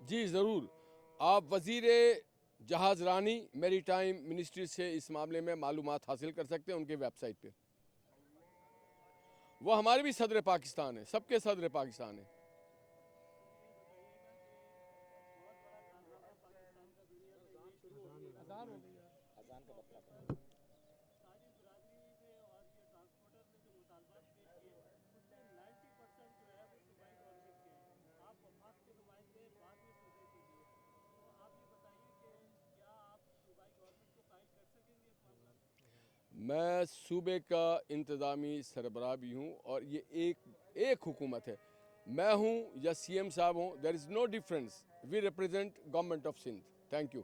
जी ज़रूर, आप वज़ीर जहाज़ रानी मेरी टाइम मिनिस्ट्री से इस मामले में मालूमात हासिल कर सकते हैं उनके वेबसाइट पे। वो हमारे भी सदर पाकिस्तान है, सबके सदर पाकिस्तान है। मैं सूबे का इंतज़ामी सरबराह भी हूँ और ये एक हुकूमत है। मैं हूँ या सीएम साहब हों, there is no difference. We represent government of Sindh. Thank you.